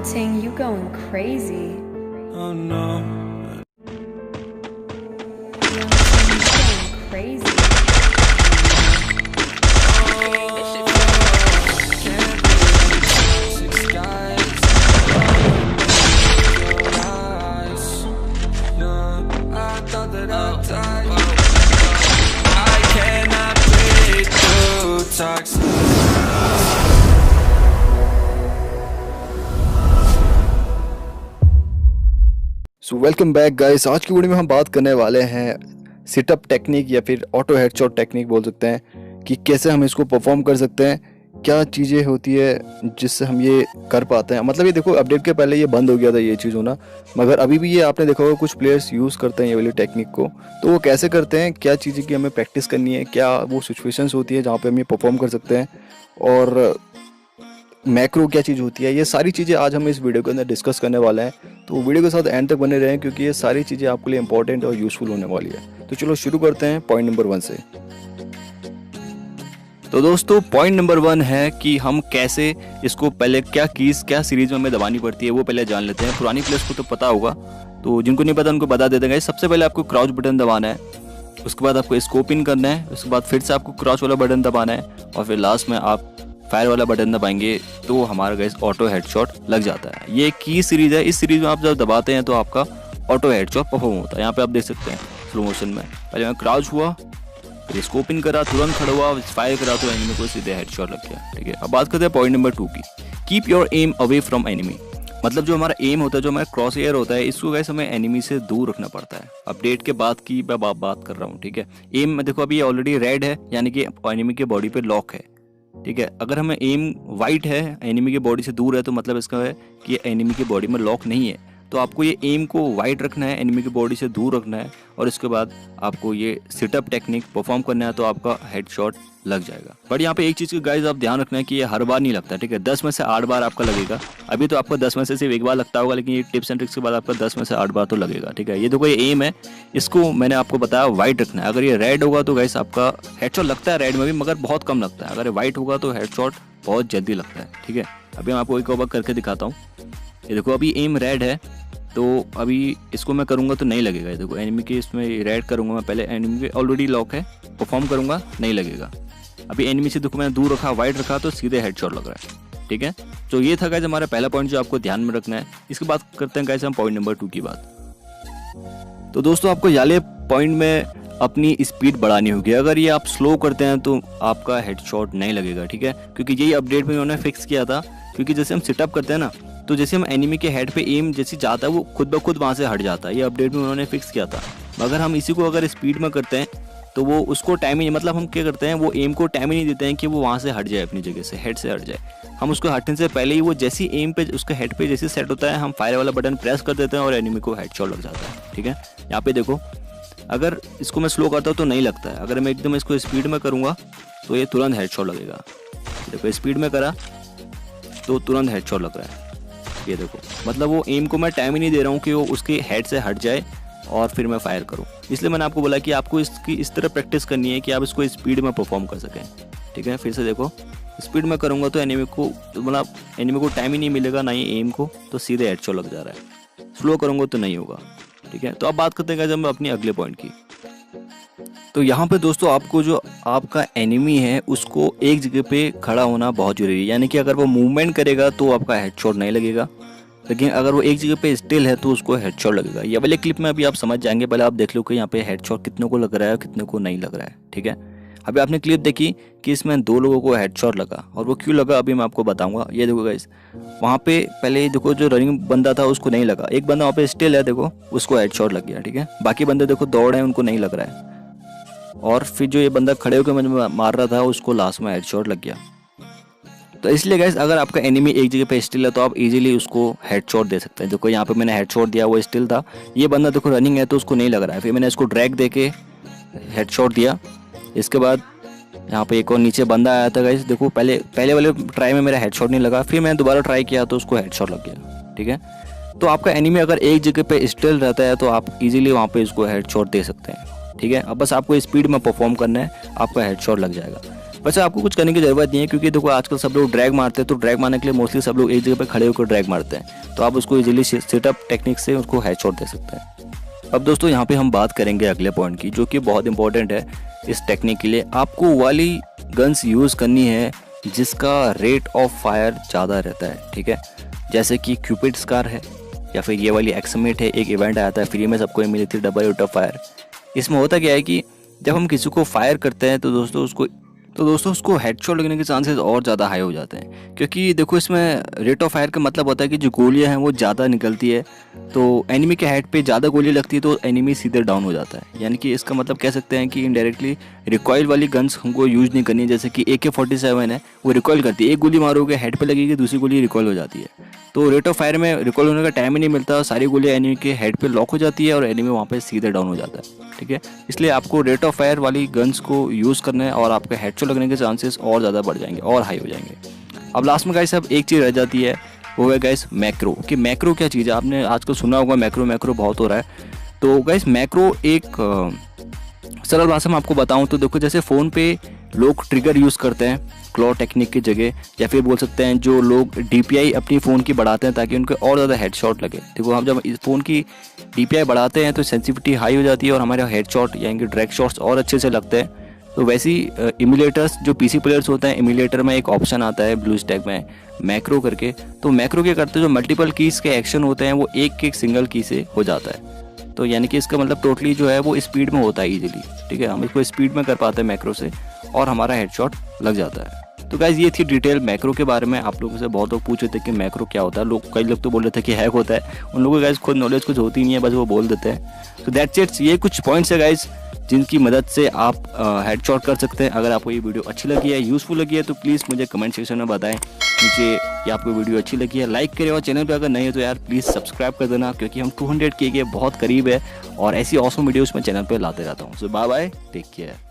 Ting, you going crazy. Oh no. Young Ting, you going crazy. So welcome back guys. आज की video में हम बात करने वाले हैं सिटअप टेक्निक या फिर ऑटो हेडशॉट टेक्निक बोल सकते हैं कि कैसे हम इसको परफॉर्म कर सकते हैं, क्या चीज़ें होती है जिससे हम ये कर पाते हैं। मतलब ये देखो, अपडेट के पहले ये बंद हो गया था ये चीज़ होना, मगर अभी भी ये आपने देखा होगा कुछ प्लेयर्स यूज़ करते हैं ये वाली टेक्निक को। तो वो कैसे करते हैं, क्या चीज़ें की हमें प्रैक्टिस करनी है, क्या वो सिचुएशंस होती है जहाँ पर हम ये परफॉर्म कर सकते हैं, और मैक्रो क्या चीज़ होती है, ये सारी चीज़ें आज हम इस वीडियो के अंदर डिस्कस करने वाले हैं। तो वीडियो के साथ एंड तक बने रहें क्योंकि ये सारी चीज़ें आपके लिए इंपॉर्टेंट और यूज़फुल होने वाली है। तो चलो शुरू करते हैं पॉइंट नंबर 1 से। तो दोस्तों पॉइंट नंबर 1 है कि हम कैसे इसको पहले क्या कीज़ क्या सीरीज में हमें दबानी पड़ती है वो पहले जान लेते हैं। पुरानी प्लेयर्स को तो पता होगा, तो जिनको नहीं पता उनको बता देते हैं। सबसे पहले आपको क्रॉच बटन दबाना है, उसके बाद आपको स्कोप इन करना है, उसके बाद फिर से आपको क्रॉच वाला बटन दबाना है, और फिर लास्ट में आप फायर वाला बटन दबाएंगे तो हमारा गाइस ऑटो हेडशॉट लग जाता है। ये की सीरीज है, इस सीरीज में आप जब दबाते हैं तो आपका ऑटो हेडशॉट परफॉर्म होता है। यहाँ पे आप देख सकते हैं स्लो मोशन में पहले मैं क्राउच हुआ, फिर स्कोप इन करा, तुरंत खड़ा हुआ, फायर करा तो एनिमी को सीधे हेडशॉट लग गया। ठीक है, अब बात करते हैं पॉइंट नंबर 2 की। Keep your am away from enemy. मतलब जो हमारा एम होता है, जो हमारा क्रॉस एयर होता है, इसको गाइस हमें एनिमी से दूर रखना पड़ता है। अपडेट के बाद की मैं बात कर रहा हूँ। ठीक है, एम में देखो अभी ऑलरेडी रेड है, यानी कि एनिमी के बॉडी पे लॉक है। ठीक है, अगर हमें एम वाइट है, एनिमी की बॉडी से दूर है, तो मतलब इसका है कि एनिमी की बॉडी में लॉक नहीं है। तो आपको ये एम को वाइट रखना है, एनिमी की बॉडी से दूर रखना है, और इसके बाद आपको ये सिटअप टेक्निक परफॉर्म करना है, तो आपका हेडशॉट लग जाएगा। बट यहाँ पे एक चीज़ का गाइस आप ध्यान रखना है कि ये हर बार नहीं लगता। ठीक है, 10 में से 8 बार आपका लगेगा। अभी तो आपको 10 में से सिर्फ एक बार लगता होगा, लेकिन ये टिप्स एंड ट्रिक्स के बाद आपका 10 में से 8 बार तो लगेगा। ठीक है, ये देखो ये एम है, इसको मैंने आपको बताया वाइट रखना है। अगर ये रेड होगा तो गाइस आपका हेडशॉट लगता है रेड में भी, मगर बहुत कम लगता है। अगर ये वाइट होगा तो हेडशॉट बहुत जल्दी लगता है। ठीक है, अभी मैं आपको एक और करके दिखाता हूँ। ये देखो अभी एम रेड है, तो अभी इसको मैं करूँगा तो नहीं लगेगा। देखो एनिमी के इसमें रेड करूँगा मैं, पहले एनिमी पे ऑलरेडी लॉक है, परफॉर्म करूँगा नहीं लगेगा। अभी एनिमी से देखो मैंने दूर रखा, वाइट रखा, तो सीधे हेडशॉट लग रहा है। ठीक है, तो ये था गाइस हमारा पहला पॉइंट जो आपको ध्यान में रखना है। इसके बाद करते हैं गाइस हम पॉइंट नंबर 2 की बात। तो दोस्तों आपको याले पॉइंट में अपनी स्पीड बढ़ानी होगी। अगर ये आप स्लो करते हैं तो आपका हेडशॉट नहीं लगेगा। ठीक है, क्योंकि यही अपडेट में उन्होंने फिक्स किया था। क्योंकि जैसे हम सिटअप करते हैं ना, तो जैसे हम एनिमी के हेड पे एम जैसे जाता है वो खुद ब खुद वहाँ से हट जाता है। ये अपडेट में उन्होंने फिक्स किया था। मगर हम इसी को अगर स्पीड में करते हैं तो वो उसको टाइम ही, मतलब हम क्या करते हैं, वो एम को टाइम ही नहीं देते हैं कि वो वहाँ से हट जाए, अपनी जगह से हेड से हट जाए। हम उसको हटने से पहले ही वो जैसी एम पे उसके हेड पे जैसे सेट होता है, हम फायर वाला बटन प्रेस कर देते हैं और एनिमी को हेडशॉट लग जाता है। ठीक है, यहाँ पे देखो अगर इसको मैं स्लो करता हूँ तो नहीं लगता है। अगर मैं एकदम इसको स्पीड में करूँगा तो ये तुरंत हेडशॉट लगेगा। देखो स्पीड में करा तो तुरंत हेडशॉट लग रहा है। ये देखो, मतलब वो एम को मैं टाइम ही नहीं दे रहा हूँ कि वो उसके हेड से हट जाए और फिर मैं फायर करूँ। इसलिए मैंने आपको बोला कि आपको इसकी इस तरह प्रैक्टिस करनी है कि आप इसको स्पीड में परफॉर्म कर सकें। ठीक है, फिर से देखो स्पीड में करूँगा तो एनिमी को, मतलब एनिमी को टाइम ही नहीं मिलेगा, ना ही एम को, तो सीधे हेडशॉट लग जा रहा है। स्लो करूँगा तो नहीं होगा। ठीक है, तो अब बात करते हैं जब मैं अपनी अगले पॉइंट की। तो यहाँ पे दोस्तों आपको जो आपका एनिमी है उसको एक जगह पे खड़ा होना बहुत जरूरी है। यानी कि अगर वो मूवमेंट करेगा तो आपका हेडशॉट नहीं लगेगा, लेकिन अगर वो एक जगह पे स्टिल है तो उसको हेडशॉट लगेगा। ये वाले क्लिप में अभी आप समझ जाएंगे। पहले आप देख लो कि यहाँ पे हेडशॉट कितने को लग रहा है और कितने को नहीं लग रहा है। ठीक है, अभी आपने क्लिप देखी कि इसमें 2 लोगों को हेडशॉट लगा, और वो क्यों लगा अभी मैं आपको बताऊंगा। ये देखो गाइस, वहाँ पे पहले देखो जो रनिंग बंदा था उसको नहीं लगा, एक बंदा वहाँ पे स्टिल है, देखो उसको हेडशॉट लग गया। ठीक है, बाकी बंदे देखो दौड़ है, उनको नहीं लग रहा है। और फिर जो ये बंदा खड़े होकर मुझे मार रहा था उसको लास्ट में हेडशॉट लग गया। तो इसलिए गाइस अगर आपका एनिमी एक जगह पे स्टिल है तो आप इजीली उसको हेडशॉट दे सकते हैं। देखो यहाँ पे मैंने हेडशॉट दिया, वो स्टिल था। ये बंदा देखो रनिंग है तो उसको नहीं लग रहा है, फिर मैंने इसको ड्रैग दे के हेडशॉट दिया। इसके बाद यहाँ पे एक और नीचे बंदा आया था गाइस, देखो पहले वाले ट्राई में मेरा हेडशॉट नहीं लगा, फिर मैंने दोबारा ट्राई किया तो उसको हेडशॉट लग गया। ठीक है, तो आपका एनिमी अगर एक जगह पे स्टिल रहता है तो आप इजीली वहाँ पे इसको हेडशॉट दे सकते हैं। ठीक है, अब बस आपको स्पीड में परफॉर्म करना है, आपका हेडशॉट लग जाएगा। वैसे आपको कुछ करने की ज़रूरत नहीं है, क्योंकि देखो आजकल सब लोग ड्रैग मारते हैं, तो ड्रैग मारने के लिए मोस्टली सब लोग एक जगह पे खड़े होकर ड्रैग मारते हैं, तो आप उसको इजीली सेटअप टेक्निक से उसको हेडशॉट दे सकते हैं। अब दोस्तों यहाँ पे हम बात करेंगे अगले पॉइंट की, जो कि बहुत इंपॉर्टेंट है इस टेक्निक के लिए। आपको वाली गन्स यूज़ करनी है जिसका रेट ऑफ फायर ज़्यादा रहता है, ठीक है। जैसे कि क्यूपिड स्कार है, या फिर ये वाली एक्समेट है, एक इवेंट आया था फ्री में, सबको मिली थी डबल रेट ऑफ फायर। इसमें होता क्या है कि जब हम किसी को फायर करते हैं तो दोस्तों उसको हेडशॉट लगने के चांसेस और ज़्यादा हाई हो जाते हैं, क्योंकि देखो इसमें रेट ऑफ फायर का मतलब होता है कि जो गोलियां हैं वो ज़्यादा निकलती है, तो एनिमी के हेड पे ज़्यादा गोली लगती है तो एनिमी सीधे डाउन हो जाता है। यानी कि इसका मतलब कह सकते हैं कि इनडायरेक्टली रिकॉइल वाली गन्स हमको यूज़ नहीं करनी है। जैसे कि AK-47 है, वो रिकॉइल करती है, एक गोली मारोगे हेड पे लगेगी, दूसरी गोली रिकॉइल हो जाती है, तो रेट ऑफ फायर में रिकॉइल होने का टाइम ही नहीं मिलता, सारी गोलियां एनिमी के हेड पे लॉक हो जाती है और एनिमी वहाँ पे सीधे डाउन हो जाता है, ठीक है। इसलिए आपको रेट ऑफ फायर वाली गन्स को यूज़ करना है और आपके हेडशॉट लगने के चांसेस और ज़्यादा बढ़ जाएंगे और हाई हो जाएंगे। अब लास्ट में गाइस अब एक चीज़ रह जाती है, वो है गाइस मैक्रो। कि मैक्रो क्या चीज़ है, आपने आजकल सुना होगा मैक्रो बहुत हो रहा है। तो गाइस मैक्रो एक सरल भाषा में आपको बताऊं तो देखो, जैसे फ़ोन पे लोग ट्रिगर यूज़ करते हैं क्लॉ टेक्निक की जगह, या फिर बोल सकते हैं जो लोग DPI अपनी फ़ोन की बढ़ाते हैं ताकि उनको और ज़्यादा हेडशॉट लगे। देखो हम जब इस फ़ोन की DPI बढ़ाते हैं तो सेंसिटिविटी हाई हो जाती है और हमारे हेडशॉट यानी कि ड्रैग शॉट्स और अच्छे से लगते हैं। तो वैसे ही इमुलेटर्स जो PC प्लेयर्स होते हैं, इमुलेटर में एक ऑप्शन आता है ब्लू स्टैक में मैक्रो करके। तो मैक्रो क्या करते हैं, जो मल्टीपल कीज़ के एक्शन होते हैं वो एक सिंगल की से हो जाता है। तो यानी कि इसका मतलब टोटली जो है वो स्पीड में होता है इजीली, ठीक है। हम इसको स्पीड में कर पाते हैं मैक्रो से और हमारा हेडशॉट लग जाता है। तो गाइज ये थी डिटेल मैक्रो के बारे में। आप लोगों से बहुत लोग पूछ रहे थे कि मैक्रो क्या होता है, कई लोग तो बोल रहे थे कि हैक होता है। उन लोगों को गाइज खुद नॉलेज कुछ होती नहीं है, बस वो बोल देते हैं। तो दैट्स इट, ये कुछ पॉइंट्स है गाइज जिनकी मदद से आप हेडशॉट कर सकते हैं। अगर आपको ये वीडियो अच्छी लगी है, यूज़फुल लगी है, तो प्लीज़ मुझे कमेंट सेक्शन में बताएं नीचे कि आपको वीडियो अच्छी लगी है। लाइक करें और चैनल पे अगर नहीं है तो यार प्लीज़ सब्सक्राइब कर देना, क्योंकि हम 200 के बहुत करीब है और ऐसी ऑसम वीडियोस मैं चैनल पे लाते रहता हूँ। सो बाय बाय, टेक केयर।